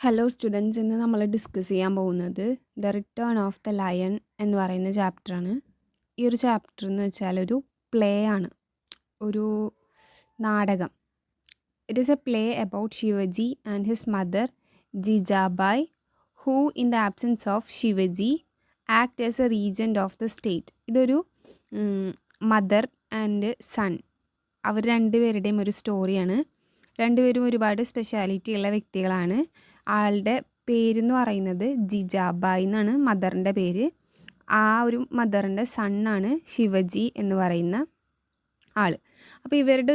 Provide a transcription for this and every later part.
Hello students, ഇന്ന് നമ്മൾ discuss ചെയ്യാൻ പോകുന്നത് the return of the lion എന്ന് പറയുന്ന ചാപ്റ്ററാണ്. ഈ ഒരു ചാപ്റ്റർ എന്ന് വെച്ചാൽ ഒരു പ്ലേ ആണ്, ഒരു നാടകം. It is a play about Shivaji and his mother Jijabai, who in the absence of Shivaji act as a regent of the state. ഇതൊരു മദർ ആൻഡ് സൺ, അവർ രണ്ടുപേരുടെയും ഒരു സ്റ്റോറിയാണ്. രണ്ടുപേരും ഒരുപാട് സ്പെഷ്യാലിറ്റി ഉള്ള വ്യക്തികളാണ്. ആളുടെ പേരെന്ന് പറയുന്നത് ജിജാബായ് എന്നാണ് മദറിൻ്റെ പേര്. ആ ഒരു മദറിൻ്റെ സണ്ണാണ് ശിവജി എന്ന് പറയുന്ന ആൾ. അപ്പോൾ ഇവരുടെ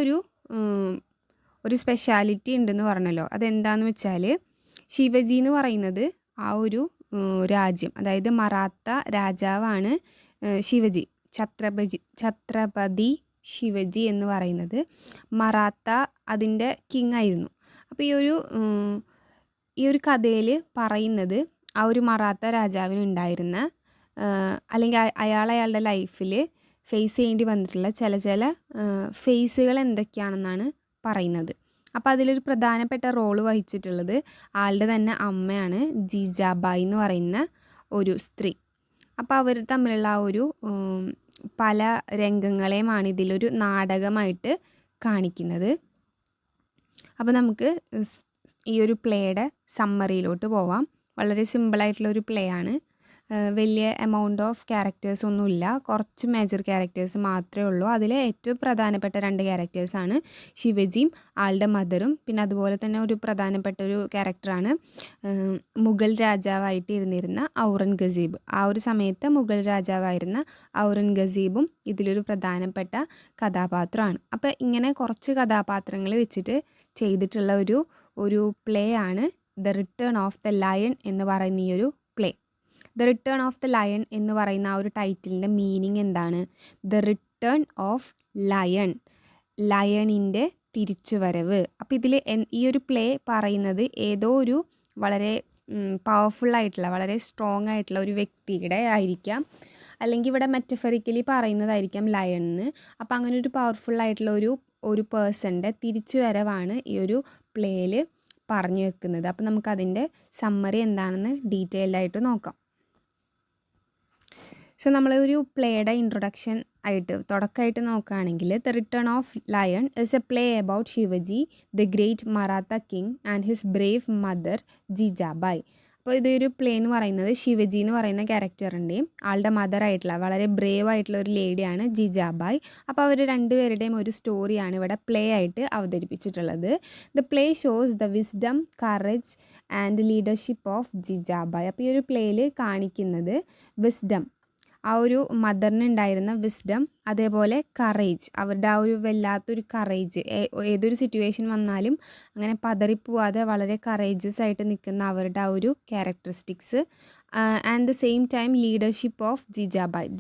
ഒരു സ്പെഷ്യാലിറ്റി ഉണ്ടെന്ന് പറഞ്ഞല്ലോ. അതെന്താണെന്ന് വെച്ചാൽ, ശിവജി എന്ന് പറയുന്നത് ആ ഒരു രാജ്യം, അതായത് മറാത്ത രാജാവാണ് ശിവജി. ഛത്രപതി ശിവജി എന്ന് പറയുന്നത് മറാത്ത അതിൻ്റെ കിങ് ആയിരുന്നു. അപ്പോൾ ഈ ഒരു കഥയിൽ പറയുന്നത് ആ ഒരു മറാത്ത രാജാവിന് ഉണ്ടായിരുന്ന അല്ലെങ്കിൽ അയാളുടെ ലൈഫിൽ ഫേസ് ചെയ്യേണ്ടി വന്നിട്ടുള്ള ചില ഫേസുകൾ എന്തൊക്കെയാണെന്നാണ് പറയുന്നത്. അപ്പോൾ അതിലൊരു പ്രധാനപ്പെട്ട റോള് വഹിച്ചിട്ടുള്ളത് ആളുടെ തന്നെ അമ്മയാണ്, ജിജാബായ് എന്ന് പറയുന്ന ഒരു സ്ത്രീ. അപ്പോൾ അവർ തമ്മിലുള്ള ആ ഒരു പല രംഗങ്ങളെയുമാണ് ഇതിലൊരു നാടകമായിട്ട് കാണിക്കുന്നത്. അപ്പോൾ നമുക്ക് ഈ ഒരു പ്ലേയുടെ സമ്മറിയിലോട്ട് പോവാം. വളരെ സിമ്പിളായിട്ടുള്ളൊരു പ്ലേ ആണ്. വലിയ എമൗണ്ട് ഓഫ് ക്യാരക്ടേഴ്സ് ഒന്നുമില്ല, കുറച്ച് മേജർ ക്യാരക്ടേഴ്സ് മാത്രമേ ഉള്ളൂ. അതിൽ ഏറ്റവും പ്രധാനപ്പെട്ട 2 ക്യാരക്ടേഴ്സാണ് ശിവജിയും ആളുടെ മദറും. പിന്നെ അതുപോലെ തന്നെ ഒരു പ്രധാനപ്പെട്ട ഒരു ക്യാരക്ടറാണ് മുഗൾ രാജാവായിട്ട് ഇരുന്നിരുന്ന ഔറംഗസീബ്. ആ ഒരു സമയത്ത് മുഗൾ രാജാവായിരുന്ന ഔറംഗസീബും ഇതിലൊരു പ്രധാനപ്പെട്ട കഥാപാത്രമാണ്. അപ്പോൾ ഇങ്ങനെ കുറച്ച് കഥാപാത്രങ്ങൾ വെച്ചിട്ട് ചെയ്തിട്ടുള്ള ഒരു പ്ലേ ആണ് the return of the lion എന്ന് പറയുന്ന ഈ ഒരു play. The return of the lion എന്ന് പറയുന്ന ആ ഒരു ടൈറ്റിലിൻ്റെ മീനിങ് എന്താണ്? ദ റിട്ടേൺ ഓഫ് ലയൺ, ലയണിൻ്റെ തിരിച്ചുവരവ്. അപ്പോൾ ഇതിൽ ഈ ഒരു പ്ലേ പറയുന്നത് ഏതോ ഒരു വളരെ പവർഫുള്ളായിട്ടുള്ള, വളരെ സ്ട്രോങ് ആയിട്ടുള്ള ഒരു വ്യക്തിയുടെ ആയിരിക്കാം, അല്ലെങ്കിൽ ഇവിടെ മെറ്റഫറിക്കലി പറയുന്നതായിരിക്കാം ലയണിന്. അപ്പോൾ അങ്ങനെ ഒരു പവർഫുള്ളായിട്ടുള്ള ഒരു പേഴ്സൻ്റെ തിരിച്ചുവരവാണ് ഈ ഒരു പ്ലേയിൽ പറഞ്ഞു വെക്കുന്നത്. അപ്പോൾ നമുക്കതിൻ്റെ സമ്മറി എന്താണെന്ന് ഡീറ്റെയിൽഡായിട്ട് നോക്കാം. സോ നമ്മൾ ഒരു പ്ലേയുടെ ഇൻട്രൊഡക്ഷൻ ആയിട്ട് തുടക്കമായിട്ട് നോക്കുകയാണെങ്കിൽ, the return of lion is a play about Shivaji the great Maratha king and his brave mother Jijabai. അപ്പോൾ ഇതൊരു പ്ലേ എന്ന് പറയുന്നത് ശിവജി എന്ന് പറയുന്ന ക്യാരക്ടറിൻ്റെയും ആളുടെ മദറായിട്ടുള്ള വളരെ ബ്രേവ് ആയിട്ടുള്ള ഒരു ലേഡിയാണ് ജിജാബായ്. അപ്പോൾ അവർ രണ്ടുപേരുടെയും ഒരു സ്റ്റോറിയാണ് ഇവിടെ പ്ലേ ആയിട്ട് അവതരിപ്പിച്ചിട്ടുള്ളത്. The play shows the wisdom, courage and leadership of Jijabai. അപ്പോൾ ഈ ഒരു പ്ലേയിൽ കാണിക്കുന്നത് വിസ്ഡം, ആ ഒരു മദറിന് ഉണ്ടായിരുന്ന വിസ്ഡം, അതേപോലെ കറേജ്, അവരുടെ ആ ഒരു വല്ലാത്തൊരു കറേജ്, ഏതൊരു സിറ്റുവേഷൻ വന്നാലും അങ്ങനെ പതറിപ്പോവാതെ വളരെ കറേജസ് ആയിട്ട് നിൽക്കുന്ന അവരുടെ ആ ഒരു characteristics. And the same time leadership of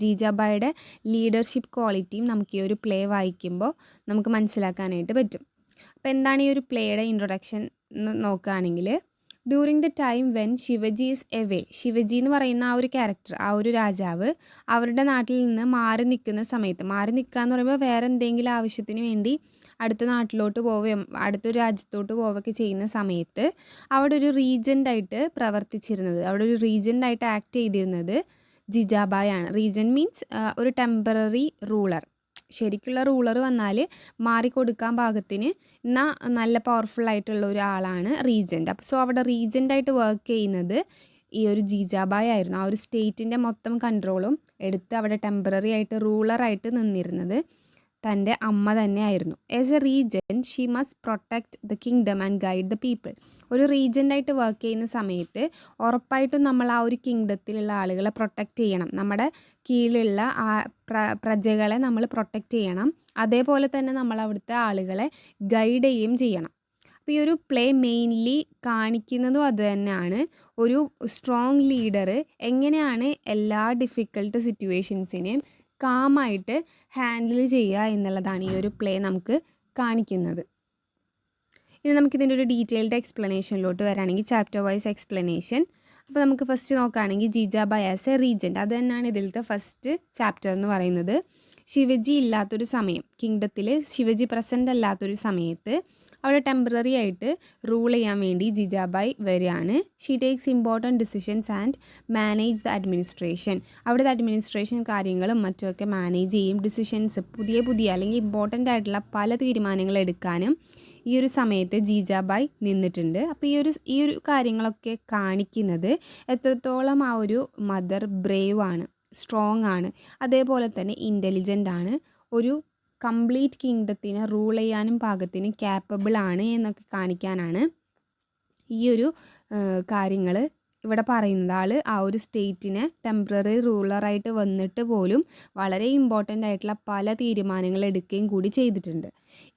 ജിജാബായുടെ ലീഡർഷിപ്പ് ക്വാളിറ്റിയും നമുക്ക് ഈ ഒരു പ്ലേ വായിക്കുമ്പോൾ നമുക്ക് മനസ്സിലാക്കാനായിട്ട് പറ്റും. അപ്പോൾ എന്താണ് ഈ ഒരു പ്ലേയുടെ ഇൻട്രൊഡക്ഷൻ എന്ന് നോക്കുകയാണെങ്കിൽ, during the time when Shivaji is away, Shivaji എന്ന് പറയുന്ന ആ ഒരു ക്യാരക്ടർ, ആ ഒരു രാജാവ് അവരുടെ നാട്ടിൽ നിന്ന് മാറി നിൽക്കുന്ന സമയത്ത്, മാറി നിൽക്കുക എന്ന് പറയുമ്പോൾ വേറെ എന്തെങ്കിലും ആവശ്യത്തിന് വേണ്ടി അടുത്ത നാട്ടിലോട്ട് പോവുകയും അടുത്തൊരു രാജ്യത്തോട്ട് പോവുകയൊക്കെ ചെയ്യുന്ന സമയത്ത് അവിടെ ഒരു റീജൻ്റായിട്ട് പ്രവർത്തിച്ചിരുന്നത്, അവിടെ ഒരു റീജൻ്റായിട്ട് ആക്ട് ചെയ്തിരുന്നത് ജിജാബായ് ആണ്. റീജൻ മീൻസ് ഒരു ടെമ്പററി റൂളർ. ശരിക്കുള്ള റൂളർ വന്നാൽ മാറിക്കൊടുക്കാൻ പാകത്തിന് എന്നാൽ നല്ല പവർഫുള്ളായിട്ടുള്ള ഒരാളാണ് റീജൻറ്റ്. അപ്പോൾ അവിടെ റീജൻ്റായിട്ട് വർക്ക് ചെയ്യുന്നത് ഈ ഒരു ജിജാബായ് ആയിരുന്നു. ആ ഒരു സ്റ്റേറ്റിൻ്റെ മൊത്തം കൺട്രോളും എടുത്ത് അവിടെ ടെമ്പററി ആയിട്ട് റൂളറായിട്ട് നിന്നിരുന്നത് തൻ്റെ അമ്മ തന്നെയായിരുന്നു. As a reagent she must protect the kingdom and guide the people. ഒരു റീജൻ്റായിട്ട് വർക്ക് ചെയ്യുന്ന സമയത്ത് ഉറപ്പായിട്ടും നമ്മൾ ആ ഒരു കിങ്ഡത്തിലുള്ള ആളുകളെ പ്രൊട്ടക്റ്റ് ചെയ്യണം. നമ്മുടെ കീഴിലുള്ള ആ പ്രജകളെ നമ്മൾ പ്രൊട്ടക്റ്റ് ചെയ്യണം. അതേപോലെ തന്നെ നമ്മൾ അവിടുത്തെ ആളുകളെ ഗൈഡ് ചെയ്യുകയും ചെയ്യണം. അപ്പോൾ ഈ ഒരു പ്ലേ മെയിൻലി കാണിക്കുന്നതും അത് തന്നെയാണ്. ഒരു സ്ട്രോങ് ലീഡർ എങ്ങനെയാണ് എല്ലാ ഡിഫിക്കൽട്ട് സിറ്റുവേഷൻസിനെയും കാമായിട്ട് ഹാൻഡിൽ ചെയ്യുക എന്നുള്ളതാണ് ഈ ഒരു പ്ലേ നമുക്ക് കാണിക്കുന്നത്. ഇനി നമുക്കിതിൻ്റെ ഒരു ഡീറ്റെയിൽഡ് എക്സ്പ്ലനേഷനിലോട്ട് വരാണെങ്കിൽ, ചാപ്റ്റർ വൈസ് എക്സ്പ്ലനേഷൻ. അപ്പോൾ നമുക്ക് ഫസ്റ്റ് നോക്കുകയാണെങ്കിൽ ജിജാബായ് ആസ് എ റീജൻറ്റ്, അത് തന്നെയാണ് ഇതിലത്തെ ഫസ്റ്റ് ചാപ്റ്റർ എന്ന് പറയുന്നത്. ശിവജി ഇല്ലാത്തൊരു സമയം, കിങ്ഡത്തിൽ ശിവജി പ്രസൻ്റ് അല്ലാത്തൊരു സമയത്ത് അവിടെ ടെമ്പററി ആയിട്ട് റൂൾ ചെയ്യാൻ വേണ്ടി ജിജാബായ് വരികയാണ്. She takes important decisions and manage the administration. അവിടുത്തെ അഡ്മിനിസ്ട്രേഷൻ കാര്യങ്ങളും മറ്റുമൊക്കെ മാനേജ് ചെയ്യും. ഡിസിഷൻസ് പുതിയ അല്ലെങ്കിൽ ഇമ്പോർട്ടൻ്റ് ആയിട്ടുള്ള പല തീരുമാനങ്ങൾ എടുക്കാനും ഈ ഒരു സമയത്ത് ജീജാബായ് നിന്നിട്ടുണ്ട്. അപ്പോൾ ഈ ഒരു കാര്യങ്ങളൊക്കെ കാണിക്കുന്നത് എത്രത്തോളം ആ ഒരു മദർ ബ്രേവ് ആണ്, സ്ട്രോങ് ആണ്, അതേപോലെ തന്നെ ഇൻ്റലിജൻ്റ് ആണ്, ഒരു കംപ്ലീറ്റ് കിങ്ഡത്തിനെ റൂൾ ചെയ്യാനും പാകത്തിന് ക്യാപ്പബിൾ ആണ് എന്നൊക്കെ കാണിക്കാനാണ് ഈ ഒരു കാര്യങ്ങൾ ഇവിടെ പറയുന്നത്. ആൾ ആ ഒരു സ്റ്റേറ്റിനെ ടെമ്പററി റൂളറായിട്ട് വന്നിട്ട് പോലും വളരെ ഇമ്പോർട്ടൻ്റ് ആയിട്ടുള്ള പല തീരുമാനങ്ങൾ എടുക്കുകയും കൂടി ചെയ്തിട്ടുണ്ട്.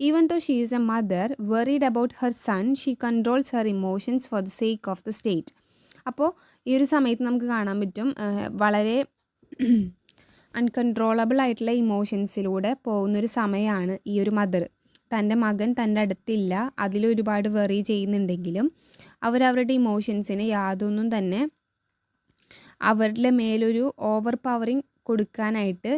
Even though she is a mother worried about her son, she controls her emotions for the sake of the state. അപ്പോൾ ഈ ഒരു സമയത്ത് നമുക്ക് കാണാൻ പറ്റും വളരെ അൺകൺട്രോളബിൾ ആയിട്ടുള്ള ഇമോഷൻസിലൂടെ പോകുന്നൊരു സമയമാണ് ഈ ഒരു മദർ. തൻ്റെ മകൻ തൻ്റെ അടുത്തില്ല, അതിലൊരുപാട് വെറി ചെയ്യുന്നുണ്ടെങ്കിലും അവരവരുടെ ഇമോഷൻസിന് യാതൊന്നും തന്നെ അവരുടെ മേലൊരു ഓവർ പവറിങ് കൊടുക്കാനായിട്ട്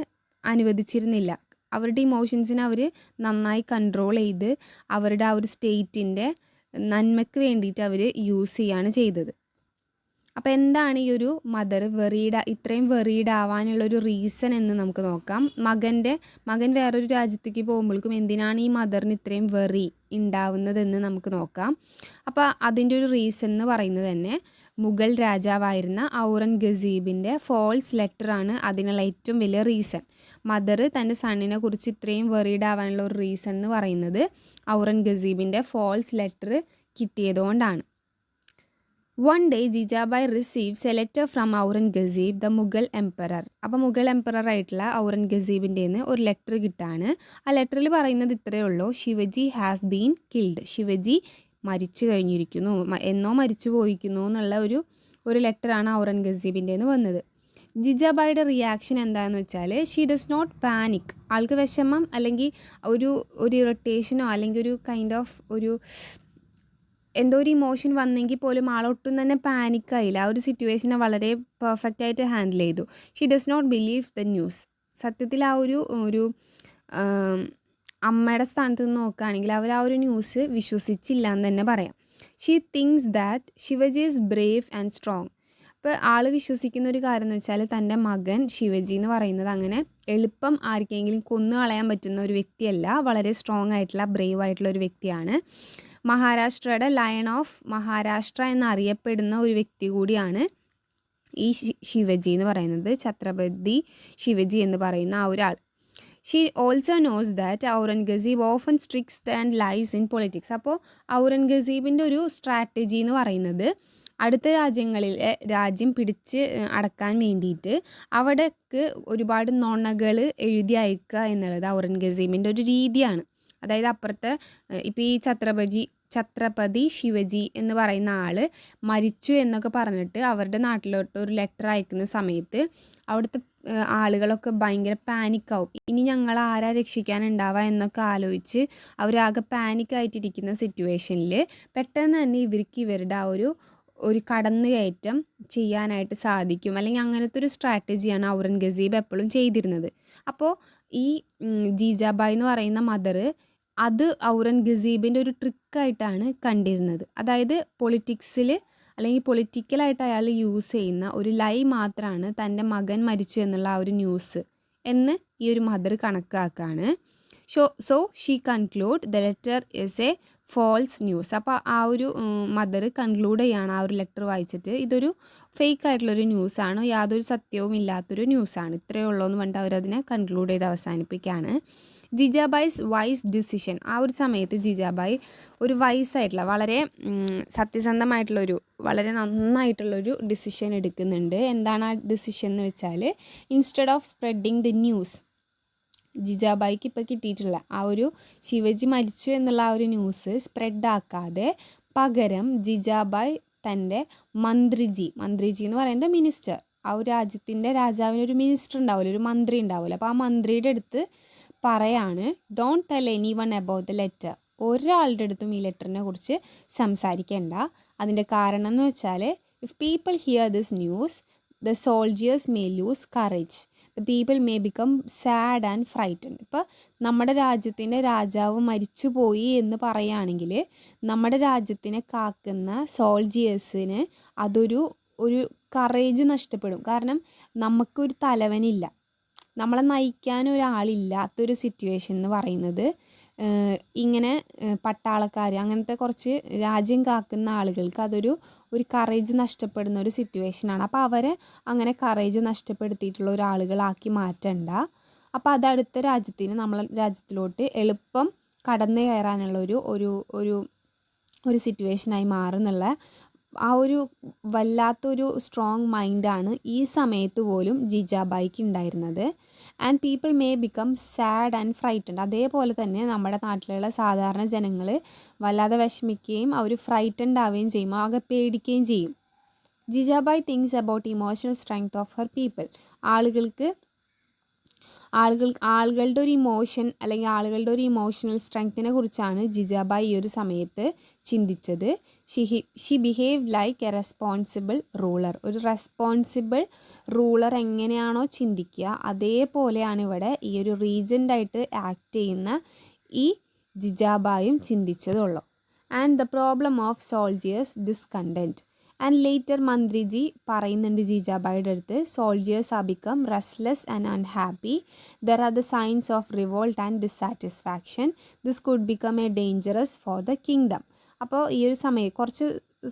അനുവദിച്ചിരുന്നില്ല. അവരുടെ ഇമോഷൻസിനെ അവർ നന്നായി കൺട്രോൾ ചെയ്ത് അവരുടെ ആ ഒരു സ്റ്റേറ്റിൻ്റെ നന്മയ്ക്ക് വേണ്ടിയിട്ട് അവർ യൂസ് ചെയ്യാണ് ചെയ്തത്. അപ്പോൾ എന്താണ് ഈ ഒരു മദർ ഇത്രയും വെറീഡ് ആവാനുള്ളൊരു റീസൺ എന്ന് നമുക്ക് നോക്കാം. മകൻ വേറൊരു രാജ്യത്തേക്ക് പോകുമ്പോഴേക്കും എന്തിനാണ് ഈ മദറിന് ഇത്രയും വെറി ഉണ്ടാവുന്നതെന്ന് നമുക്ക് നോക്കാം. അപ്പോൾ അതിൻ്റെ ഒരു റീസൺ എന്ന് പറയുന്നത് തന്നെ മുഗൾ രാജാവായിരുന്ന ഔറംഗസീബിൻ്റെ ഫോൾസ് ലെറ്ററാണ് അതിനുള്ള ഏറ്റവും വലിയ റീസൺ. മദർ തൻ്റെ സണ്ണിനെ കുറിച്ച് ഇത്രയും വെറീഡ് ആവാനുള്ള ഒരു റീസൺ എന്ന് പറയുന്നത് ഔറംഗസീബിൻ്റെ ഫോൾസ് ലെറ്റർ കിട്ടിയതുകൊണ്ടാണ്. One day Jijabai receives a letter from Aurangzeb the Mughal emperor. അപ്പോൾ മുഗൾ എംപറർ ആയിട്ടുള്ള ഔറംഗസീബിൻ്റെ നിന്ന് ഒരു ലെറ്റർ കിട്ടാണ്. ആ ലെറ്ററിൽ പറയുന്നത് ഇത്രയേ ഉള്ളൂ: Shivaji has been killed. Shivaji മരിച്ചു കഴിഞ്ഞിരിക്കുന്നു, എന്നോ മരിച്ചു പോയിരിക്കുന്നു എന്നുള്ള ഒരു ലെറ്ററാണ് ഔറംഗസീബിൻ്റെ നിന്ന് വന്നത്. ജിജാബായിയുടെ റിയാക്ഷൻ എന്താണെന്ന് വെച്ചാൽ ഷീ ഡസ് നോട്ട് പാനിക്. ആൾക്ക് വിഷമം അല്ലെങ്കിൽ ഒരു ഇറിറ്റേഷനോ അല്ലെങ്കിൽ ഒരു കൈൻഡ് ഓഫ് എന്തോ ഒരു ഇമോഷൻ വന്നെങ്കിൽ പോലും ആളൊട്ടും തന്നെ പാനിക്കായില്ല. ആ ഒരു സിറ്റുവേഷനെ വളരെ പെർഫെക്റ്റ് ആയിട്ട് ഹാൻഡിൽ ചെയ്തു. She does not believe the news. സത്യത്തിൽ ആ ഒരു അമ്മയുടെ സ്ഥാനത്ത് നിന്ന് നോക്കുകയാണെങ്കിൽ അവർ ആ ഒരു ന്യൂസ് വിശ്വസിച്ചില്ല എന്ന് തന്നെ പറയാം. She things that Shivaji is Brave and strong. അപ്പോൾ ആൾ വിശ്വസിക്കുന്ന ഒരു കാര്യം എന്ന് വെച്ചാൽ തൻ്റെ മകൻ ശിവജി എന്ന് പറയുന്നത് അങ്ങനെ എളുപ്പം ആർക്കെങ്കിലും കൊന്നു കളയാൻ പറ്റുന്ന ഒരു വ്യക്തിയല്ല, വളരെ സ്ട്രോങ് ആയിട്ടുള്ള ബ്രേവ് ആയിട്ടുള്ള ഒരു വ്യക്തിയാണ്. മഹാരാഷ്ട്രയുടെ ലയൺ ഓഫ് മഹാരാഷ്ട്ര എന്നറിയപ്പെടുന്ന ഒരു വ്യക്തി കൂടിയാണ് ഈ ശിവജി എന്ന് പറയുന്നത്, ഛത്രപതി ശിവജി എന്ന് പറയുന്ന ആ ഒരാൾ. She also knows that Aurangzeb often tricks and lies in politics. അപ്പോൾ ഔറംഗസീബിൻ്റെ ഒരു സ്ട്രാറ്റജി എന്ന് പറയുന്നത് അടുത്ത രാജ്യം പിടിച്ച് അടക്കാൻ വേണ്ടിയിട്ട് അവിടേക്ക് ഒരുപാട് നുണകൾ എഴുതി അയക്കുക എന്നുള്ളത് ഔറംഗസീബിൻ്റെ ഒരു രീതിയാണ്. അതായത് അപ്പുറത്തെ ഇപ്പോൾ ഈ ഛത്രപതി ശിവജി എന്ന് പറയുന്ന ആൾ മരിച്ചു എന്നൊക്കെ പറഞ്ഞിട്ട് അവരുടെ നാട്ടിലോട്ട് ഒരു ലെറ്റർ അയക്കുന്ന സമയത്ത് അവിടുത്തെ ആളുകളൊക്കെ ഭയങ്കര പാനിക്കാവും. ഇനി ഞങ്ങൾ ആരാ രക്ഷിക്കാനുണ്ടാവുക എന്നൊക്കെ ആലോചിച്ച് അവരാകെ പാനിക്കായിട്ടിരിക്കുന്ന സിറ്റുവേഷനിൽ പെട്ടെന്ന് തന്നെ ഇവരുടെ ആ ഒരു കടന്നുകയറ്റം ചെയ്യാനായിട്ട് സാധിക്കും. അല്ലെങ്കിൽ അങ്ങനത്തെ ഒരു സ്ട്രാറ്റജിയാണ് ഔറംഗസീബ് എപ്പോഴും ചെയ്തിരുന്നത്. അപ്പോൾ ഈ ജീജാബായ് എന്ന് പറയുന്ന മദർ അത് ഔറംഗസീബിൻ്റെ ഒരു ട്രിക്കായിട്ടാണ് കണ്ടിരുന്നത്. അതായത് പൊളിറ്റിക്കലായിട്ട് അയാൾ യൂസ് ചെയ്യുന്ന ഒരു ലൈ മാത്രമാണ് തൻ്റെ മകൻ മരിച്ചു എന്നുള്ള ആ ഒരു ന്യൂസ് എന്ന് ഈ ഒരു മദർ കണക്കാക്കാണ്. So she conclude the letter is a false news. അപ്പോൾ ആ ഒരു മദർ കൺക്ലൂഡ് ചെയ്യാണ് ആ ഒരു ലെറ്റർ വായിച്ചിട്ട് ഇതൊരു ഫേക്ക് ആയിട്ടുള്ളൊരു ന്യൂസാണ്, യാതൊരു സത്യവും ഇല്ലാത്തൊരു ന്യൂസാണ്, ഇത്രയേ ഉള്ളൂ എന്ന് പറഞ്ഞിട്ട് അവരതിനെ കൺക്ലൂഡ് ചെയ്ത് അവസാനിപ്പിക്കുകയാണ്. ജിജാബായ്സ് വൈസ് ഡിസിഷൻ. ആ ഒരു സമയത്ത് ജിജാബായ് ഒരു വൈസായിട്ടുള്ള വളരെ വളരെ നന്നായിട്ടുള്ളൊരു ഡിസിഷൻ എടുക്കുന്നുണ്ട്. എന്താണ് ആ ഡിസിഷൻ എന്ന് വെച്ചാൽ instead of spreading the news, ജിജാബായിക്ക് ഇപ്പോൾ കിട്ടിയിട്ടുള്ള ആ ഒരു ശിവജി മരിച്ചു എന്നുള്ള ആ ഒരു ന്യൂസ് സ്പ്രെഡാക്കാതെ പകരം ജിജാബായ് തൻ്റെ മന്ത്രിജി എന്ന് പറയുന്നത് മിനിസ്റ്റർ, ആ ഒരു രാജാവിന് ഒരു മിനിസ്റ്റർ ഉണ്ടാവില്ല, ഒരു മന്ത്രി ഉണ്ടാവില്ല. അപ്പോൾ ആ മന്ത്രിയുടെ അടുത്ത് പറയാണ് don't tell any one about the letter. ഒരാളുടെ അടുത്തും ഈ ലെറ്ററിനെ കുറിച്ച് സംസാരിക്കേണ്ട. അതിൻ്റെ കാരണം എന്ന് വെച്ചാൽ if people hear this news the soldiers may lose courage. The people may become sad and frightened. ഇപ്പോൾ നമ്മുടെ രാജ്യത്തിൻ്റെ രാജാവ് മരിച്ചുപോയി എന്ന് പറയുകയാണെങ്കിൽ നമ്മുടെ രാജ്യത്തിനെ കാക്കുന്ന സോൾജിയേഴ്സിന് ഒരു കറേജ് നഷ്ടപ്പെടും. കാരണം നമുക്കൊരു തലവനില്ല, നമ്മളെ നയിക്കാൻ ഒരാളില്ലാത്തൊരു സിറ്റുവേഷൻ എന്ന് പറയുന്നത് ഇങ്ങനെ പട്ടാളക്കാർ അങ്ങനത്തെ കുറച്ച് രാജ്യം കാക്കുന്ന ആളുകൾക്ക് ഒരു കറേജ് നഷ്ടപ്പെടുന്ന ഒരു സിറ്റുവേഷനാണ്. അപ്പോൾ അവരെ അങ്ങനെ കറേജ് നഷ്ടപ്പെടുത്തിയിട്ടുള്ള ഒരാളുകളാക്കി മാറ്റണ്ട. അപ്പോൾ അത് അടുത്ത രാജ്യത്തിന് നമ്മളെ രാജ്യത്തിലോട്ട് എളുപ്പം കടന്നു കയറാനുള്ള ഒരു സിറ്റുവേഷനായി മാറുന്നുള്ള ആ ഒരു വല്ലാത്തൊരു സ്ട്രോങ് മൈൻഡാണ് ഈ സമയത്ത് പോലും ജിജാബായിക്ക് ഉണ്ടായിരുന്നത്. And people may become sad and frightened. അതേപോലെ തന്നെ നമ്മുടെ നാട്ടിലുള്ള സാധാരണ ജനങ്ങൾ വല്ലാതെ വിഷമിക്കുകയും അവർ ഫ്രൈറ്റൻഡ് ആവുകയും ചെയ്യും, ആകെ പേടിക്കുകയും ചെയ്യും. Jijabai thinks about emotional strength of her people. ആളുകളുടെ ഒരു ഇമോഷൻ അല്ലെങ്കിൽ ആളുകളുടെ ഒരു ഇമോഷണൽ സ്ട്രെങ്ത്തിനെ കുറിച്ചാണ് ജിജാബായി ഈ ഒരു സമയത്ത് ചിന്തിച്ചത്. She behave like a responsible ruler. ഒരു റെസ്പോൺസിബിൾ റൂളർ എങ്ങനെയാണോ ചിന്തിക്കുക അതേപോലെയാണ് ഇവിടെ ഈ ഒരു റീജൻ്റായിട്ട് ആക്ട് ചെയ്യുന്ന ഈ ജിജാബായും ചിന്തിച്ചതുള്ളൂ. And the problem of soldiers discontent. And later മന്ത്രിജി പറയുന്നുണ്ട് ജിജാബായിയുടെ അടുത്ത്, soldiers are become restless and unhappy. There are the signs of revolt and dissatisfaction. This could become a dangerous for the kingdom. അപ്പോൾ ഈ ഒരു കുറച്ച്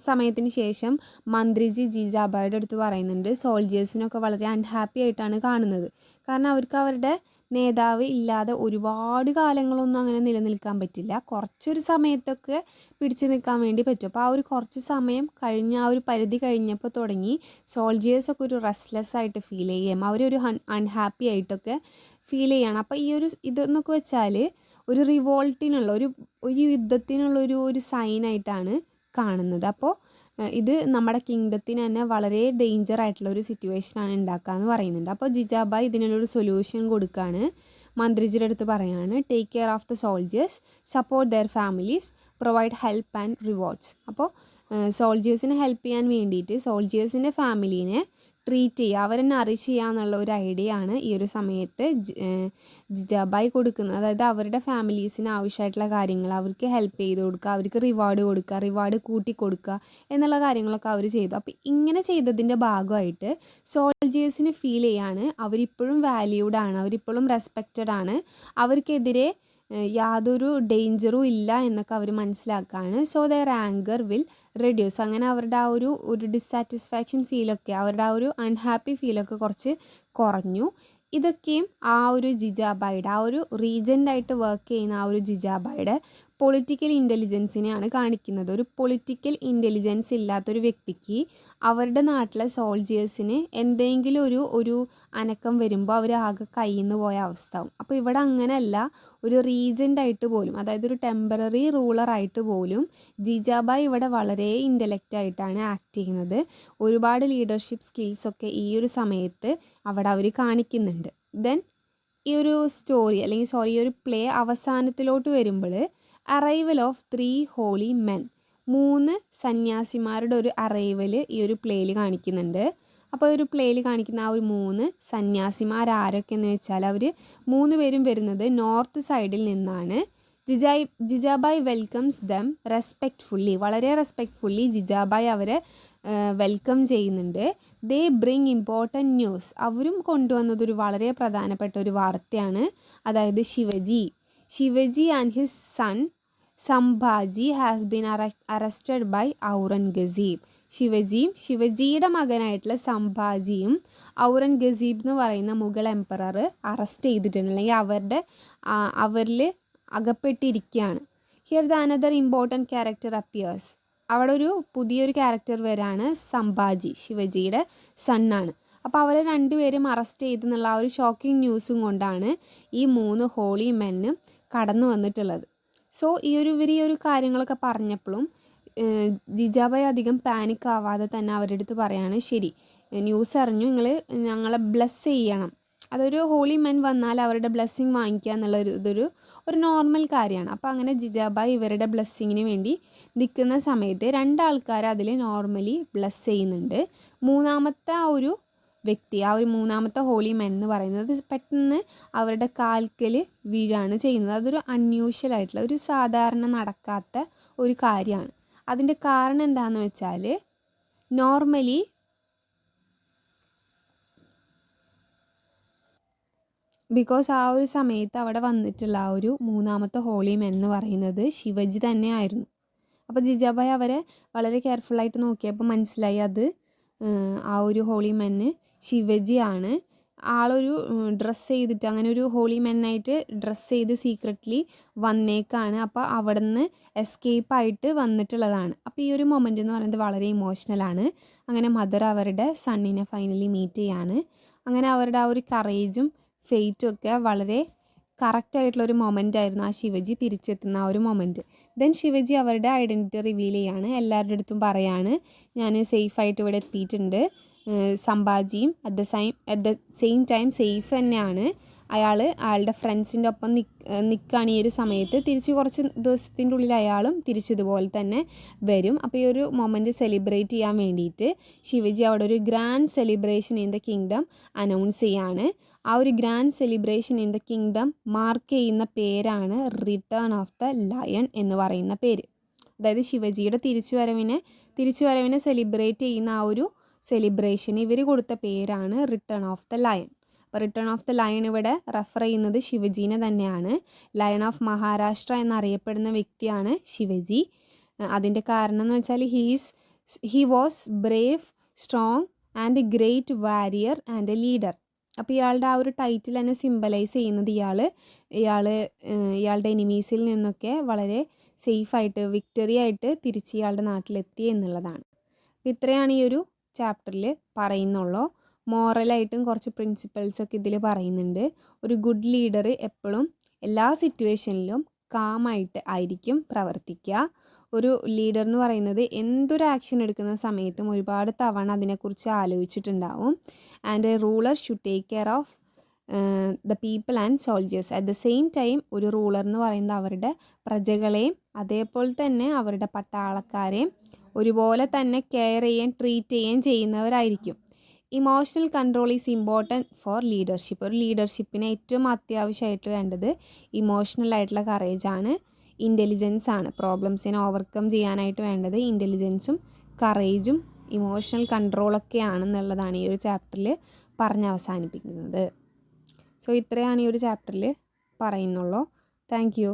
സമയത്തിന് ശേഷം മന്ത്രിജി ജിജാബായിയുടെ അടുത്ത് പറയുന്നുണ്ട് സോൾജിയേഴ്സിനൊക്കെ വളരെ അൺഹാപ്പി ആയിട്ടാണ് കാണുന്നത്. കാരണം അവർക്ക് അവരുടെ നേതാവ് ഇല്ലാതെ ഒരുപാട് കാലങ്ങളൊന്നും അങ്ങനെ നിലനിൽക്കാൻ പറ്റില്ല. കുറച്ചൊരു സമയത്തൊക്കെ പിടിച്ചു നിൽക്കാൻ വേണ്ടി പറ്റും. അപ്പോൾ ആ ഒരു കുറച്ച് സമയം കഴിഞ്ഞ് ആ ഒരു പരിധി കഴിഞ്ഞപ്പോൾ തുടങ്ങി സോൾജിയേഴ്സൊക്കെ ഒരു റെസ്റ്റ്ലെസ് ആയിട്ട് ഫീൽ ചെയ്യുകയും അവരൊരു അൺഹാപ്പി ആയിട്ടൊക്കെ ഫീൽ ചെയ്യുകയാണ്. അപ്പോൾ ഈ ഒരു ഇതെന്നൊക്കെ വെച്ചാൽ ഒരു റിവോൾട്ടിനുള്ള ഒരു യുദ്ധത്തിനുള്ള ഒരു സൈനായിട്ടാണ് കാണുന്നത്. അപ്പോൾ ഇത് നമ്മുടെ കിങ്ഡത്തിന് തന്നെ വളരെ ഡേഞ്ചർ ആയിട്ടുള്ള ഒരു സിറ്റുവേഷനാണ് ഉണ്ടാക്കുകയെന്ന് പറയുന്നുണ്ട്. അപ്പോൾ ജിജാബായി ഇതിനൊരു സൊല്യൂഷൻ കൊടുക്കുകയാണ്. മന്ത്രിജിയുടെ അടുത്ത് പറയാണ്, take care of the soldiers, support their families, provide help and rewards. അപ്പോൾ സോൾജേഴ്സിനെ ഹെൽപ്പ് ചെയ്യാൻ വേണ്ടിയിട്ട് സോൾജേഴ്സിൻ്റെ ഫാമിലീനെ ട്രീറ്റ് ചെയ്യുക, അവരെ നറിഷ് ചെയ്യുക എന്നുള്ള ഒരു ഐഡിയ ആണ് ഈ ഒരു സമയത്ത് ജിജാബായി കൊടുക്കുന്നത്. അതായത് അവരുടെ ഫാമിലീസിന് ആവശ്യമായിട്ടുള്ള കാര്യങ്ങൾ അവർക്ക് ഹെൽപ്പ് ചെയ്ത് കൊടുക്കുക, അവർക്ക് റിവാർഡ് കൂട്ടി കൊടുക്കുക എന്നുള്ള കാര്യങ്ങളൊക്കെ അവർ ചെയ്തു. അപ്പോൾ ഇങ്ങനെ ചെയ്തതിൻ്റെ ഭാഗമായിട്ട് സോൾജേഴ്സിന് ഫീൽ ചെയ്യാണ് അവരിപ്പോഴും വാല്യൂഡ് ആണ്, അവരിപ്പോഴും റെസ്പെക്റ്റഡ് ആണ്, അവർക്കെതിരെ യാതൊരു ഡേഞ്ചറും ഇല്ല എന്നൊക്കെ അവർ മനസ്സിലാക്കുകയാണ്. So their anger will reduce. അങ്ങനെ അവരുടെ ആ ഒരു ഡിസാറ്റിസ്ഫാക്ഷൻ ഫീലൊക്കെ, അവരുടെ ആ ഒരു അൺഹാപ്പി ഫീലൊക്കെ കുറച്ച് കുറഞ്ഞു. ഇതൊക്കെയും ആ ഒരു ജിജാബായിയുടെ ആ ഒരു റീജൻ്റായിട്ട് വർക്ക് ചെയ്യുന്ന ആ ഒരു ജിജാബായിയുടെ പൊളിറ്റിക്കൽ ഇൻ്റലിജൻസിനെയാണ് കാണിക്കുന്നത്. ഒരു പൊളിറ്റിക്കൽ ഇൻ്റലിജൻസ് ഇല്ലാത്തൊരു വ്യക്തിക്ക് അവരുടെ നാട്ടിലെ സോൾജിയേഴ്സിന് എന്തെങ്കിലും ഒരു അനക്കം വരുമ്പോൾ അവർ ആകെ കയ്യിൽ നിന്ന് പോയ അവസ്ഥയാവും. അപ്പോൾ ഇവിടെ അങ്ങനെയല്ല, ഒരു റീജൻ്റായിട്ട് പോലും, അതായത് ഒരു ടെമ്പററി റൂളറായിട്ട് പോലും ജിജാബായി ഇവിടെ വളരെ ഇൻ്റലക്റ്റായിട്ടാണ് ആക്ട് ചെയ്യുന്നത്. ഒരുപാട് ലീഡർഷിപ്പ് സ്കിൽസൊക്കെ ഈ ഒരു സമയത്ത് അവിടെ അവർ കാണിക്കുന്നുണ്ട്. ദെൻ ഈ ഒരു സ്റ്റോറി ഈ ഒരു പ്ലേ അവസാനത്തിലോട്ട് വരുമ്പോൾ അറൈവൽ ഓഫ് 3 ഹോളി മെൻ, 3 സന്യാസിമാരുടെ ഒരു അറൈവൽ ഈ ഒരു പ്ലേയിൽ കാണിക്കുന്നുണ്ട്. അപ്പോൾ ഒരു പ്ലേയിൽ കാണിക്കുന്ന ആ ഒരു 3 സന്യാസിമാർ ആരൊക്കെയെന്ന് വെച്ചാൽ അവർ 3 പേരും വരുന്നത് നോർത്ത് സൈഡിൽ നിന്നാണ്. ജിജാബായി വെൽക്കംസ് ദം റെസ്പെക്റ്റ്ഫുള്ളി, വളരെ റെസ്പെക്റ്റ്ഫുള്ളി ജിജാബായി അവരെ വെൽക്കം ചെയ്യുന്നുണ്ട്. ദേ ബ്രിങ് ഇമ്പോർട്ടൻറ്റ് ന്യൂസ്, അവരും കൊണ്ടുവന്നതൊരു വളരെ പ്രധാനപ്പെട്ട ഒരു വാർത്തയാണ്. അതായത് Shivaji and his son Sambhaji has been arrested by Aurangzeb. ശിവജിയുടെ മകനായിട്ടുള്ള സംഭാജിയും ഔറംഗസീബ് എന്ന് പറയുന്ന മുഗൾ എംപറർ അറസ്റ്റ് ചെയ്തിട്ടുണ്ട്, അല്ലെങ്കിൽ അവരിൽ അകപ്പെട്ടിരിക്കുകയാണ്. Here the another important character appears. അവിടെ ഒരു പുതിയൊരു ക്യാരക്ടർ വരാണ്, സംഭാജി, ശിവജിയുടെ സണ്ണാണ്. അപ്പോൾ അവരെ 2 പേരും അറസ്റ്റ് ചെയ്തെന്നുള്ള ആ ഒരു ഷോക്കിംഗ് ന്യൂസും കൊണ്ടാണ് ഈ 3 ഹോളി മെന്നും കടന്നു വന്നിട്ടുള്ളത്. സോ ഈ ഒരു കാര്യങ്ങളൊക്കെ പറഞ്ഞപ്പോഴും ജിജാബായി അധികം പാനിക് ആവാതെ തന്നെ അവരുടെ അടുത്ത് പറയാണ്, ശരി ന്യൂസ് അറിഞ്ഞു, നിങ്ങൾ ഞങ്ങളെ ബ്ലെസ് ചെയ്യണം. അതൊരു ഹോളി മെൻ വന്നാൽ അവരുടെ ബ്ലെസ്സിങ് വാങ്ങിക്കുക എന്നുള്ള ഒരു നോർമൽ കാര്യമാണ്. അപ്പോൾ അങ്ങനെ ജിജാബായി ഇവരുടെ ബ്ലെസ്സിങ്ങിന് വേണ്ടി നിൽക്കുന്ന സമയത്ത് 2 ആൾക്കാർ അതിൽ നോർമലി ബ്ലെസ് ചെയ്യുന്നുണ്ട്. മൂന്നാമത്തെ ആ ഒരു വ്യക്തി, ആ ഒരു മൂന്നാമത്തെ ഹോളി മെൻ എന്ന് പറയുന്നത് പെട്ടെന്ന് അവരുടെ കാൽക്കൽ വീഴാണ് ചെയ്യുന്നത്. അതൊരു അൺയൂഷ്വൽ ആയിട്ടുള്ള ഒരു സാധാരണ നടക്കാത്ത ഒരു കാര്യമാണ്. അതിൻ്റെ കാരണം എന്താണെന്ന് വെച്ചാൽ നോർമലി ബിക്കോസ് ആ ഒരു സമയത്ത് അവിടെ വന്നിട്ടുള്ള ആ ഒരു മൂന്നാമത്തെ ഹോളി മെൻ എന്ന് പറയുന്നത് ശിവജി തന്നെയായിരുന്നു. അപ്പോൾ ജിജാബായി അവരെ വളരെ കെയർഫുള്ളായിട്ട് നോക്കിയപ്പോൾ മനസ്സിലായി അത് ആ ഒരു ഹോളി മെന്ന് ശിവജിയാണ്. ആളൊരു ഡ്രസ്സ് ചെയ്തിട്ട് അങ്ങനെ ഒരു ഹോളി മെന്നായിട്ട് ഡ്രസ്സ് ചെയ്ത് സീക്രട്ട്ലി വന്നേക്കാണ്. അപ്പോൾ അവിടെ നിന്ന് എസ്കേപ്പായിട്ട് വന്നിട്ടുള്ളതാണ്. അപ്പോൾ ഈ ഒരു മൊമെൻ്റ് എന്ന് പറയുന്നത് വളരെ ഇമോഷണലാണ്. അങ്ങനെ മദർ അവരുടെ സണ്ണിനെ ഫൈനലി മീറ്റ് ചെയ്യാണ്. അങ്ങനെ അവരുടെ ആ ഒരു കറേജും ഫെയ്റ്റും ഒക്കെ വളരെ കറക്റ്റായിട്ടുള്ളൊരു മൊമെൻ്റ് ആയിരുന്നു ആ ശിവജി തിരിച്ചെത്തുന്ന ആ ഒരു മൊമെൻറ്റ്. ദെൻ ശിവജി അവരുടെ ഐഡൻറ്റിറ്റി റിവീൽ ചെയ്യാണ്. എല്ലാവരുടെ അടുത്തും പറയാണ് ഞാൻ സേഫായിട്ട് ഇവിടെ എത്തിയിട്ടുണ്ട്. സംഭാജിയും at the same time safe തന്നെയാണ്. അയാളുടെ ഫ്രണ്ട്സിൻ്റെ ഒപ്പം നിൽക്കുകയാണ് ഈ ഒരു സമയത്ത്. തിരിച്ച് കുറച്ച് ദിവസത്തിൻ്റെ ഉള്ളിൽ അയാളും തിരിച്ചതുപോലെ തന്നെ വരും. അപ്പോൾ ഈ ഒരു മൊമെൻറ്റ് സെലിബ്രേറ്റ് ചെയ്യാൻ വേണ്ടിയിട്ട് ശിവജി അവിടെ ഒരു grand celebration in the kingdom announce ചെയ്യാണ്. ആ ഒരു grand celebration in the kingdom mark ചെയ്യുന്ന പേരാണ് റിട്ടേൺ ഓഫ് ദ ലയൺ എന്ന് പറയുന്ന പേര്. അതായത് ശിവജിയുടെ തിരിച്ചുവരവിനെ സെലിബ്രേറ്റ് ചെയ്യുന്ന ആ ഒരു സെലിബ്രേഷന് ഇവർ കൊടുത്ത പേരാണ് റിട്ടേൺ ഓഫ് ദ ലയൺ. അപ്പോൾ റിട്ടേൺ ഓഫ് ദ ലയൺ ഇവിടെ റെഫർ ചെയ്യുന്നത് ശിവജീനെ തന്നെയാണ്. ലയൺ ഓഫ് മഹാരാഷ്ട്ര എന്നറിയപ്പെടുന്ന വ്യക്തിയാണ് ശിവജി. അതിൻ്റെ കാരണം എന്ന് വെച്ചാൽ he was brave, strong and great warrior and a leader. അപ്പോൾ ഇയാളുടെ ആ ഒരു ടൈറ്റിൽ തന്നെ സിംബലൈസ് ചെയ്യുന്നത് ഇയാളുടെ എനിമീസിൽ നിന്നൊക്കെ വളരെ സേഫായിട്ട് വിക്ടറി ആയിട്ട് തിരിച്ച് ഇയാളുടെ നാട്ടിലെത്തി എന്നുള്ളതാണ്. അപ്പോൾ ഇത്രയാണ് ഈ ഒരു ചാപ്റ്ററിൽ പറയുന്നുള്ളൂ. മോറലായിട്ടും കുറച്ച് പ്രിൻസിപ്പൾസൊക്കെ ഇതിൽ പറയുന്നുണ്ട്. ഒരു ഗുഡ് ലീഡർ എപ്പോഴും എല്ലാ സിറ്റുവേഷനിലും കാമായിട്ട് ആയിരിക്കും പ്രവർത്തിക്കുക. ഒരു ലീഡർ എന്ന് പറയുന്നത് എന്തൊരു ആക്ഷൻ എടുക്കുന്ന സമയത്തും ഒരുപാട് തവണ അതിനെക്കുറിച്ച് ആലോചിച്ചിട്ടുണ്ടാവും. And a ruler should take care of the people and soldiers. At the same time ഒരു റൂളർ എന്ന് പറയുന്നത് അവരുടെ പ്രജകളെയും അതേപോലെ തന്നെ അവരുടെ പട്ടാളക്കാരെയും ഒരുപോലെ തന്നെ കെയർ ചെയ്യുകയും ട്രീറ്റ് ചെയ്യുകയും ചെയ്യുന്നവരായിരിക്കും. Emotional control is important for leadership. ഒരു ലീഡർഷിപ്പിന് ഏറ്റവും അത്യാവശ്യമായിട്ട് വേണ്ടത് ഇമോഷണൽ ആയിട്ടുള്ള കറേജാണ്, ഇൻ്റലിജൻസ് ആണ്. പ്രോബ്ലംസിനെ ഓവർകം ചെയ്യാനായിട്ട് വേണ്ടത് ഇൻ്റലിജൻസും കറേജും ഇമോഷണൽ കൺട്രോളൊക്കെയാണെന്നുള്ളതാണ് ഈ ഒരു ചാപ്റ്ററിൽ പറഞ്ഞ് അവസാനിപ്പിക്കുന്നത്. സോ ഇത്രയാണ് ഈ ഒരു ചാപ്റ്ററിൽ പറയുന്നുള്ളൂ. Thank you.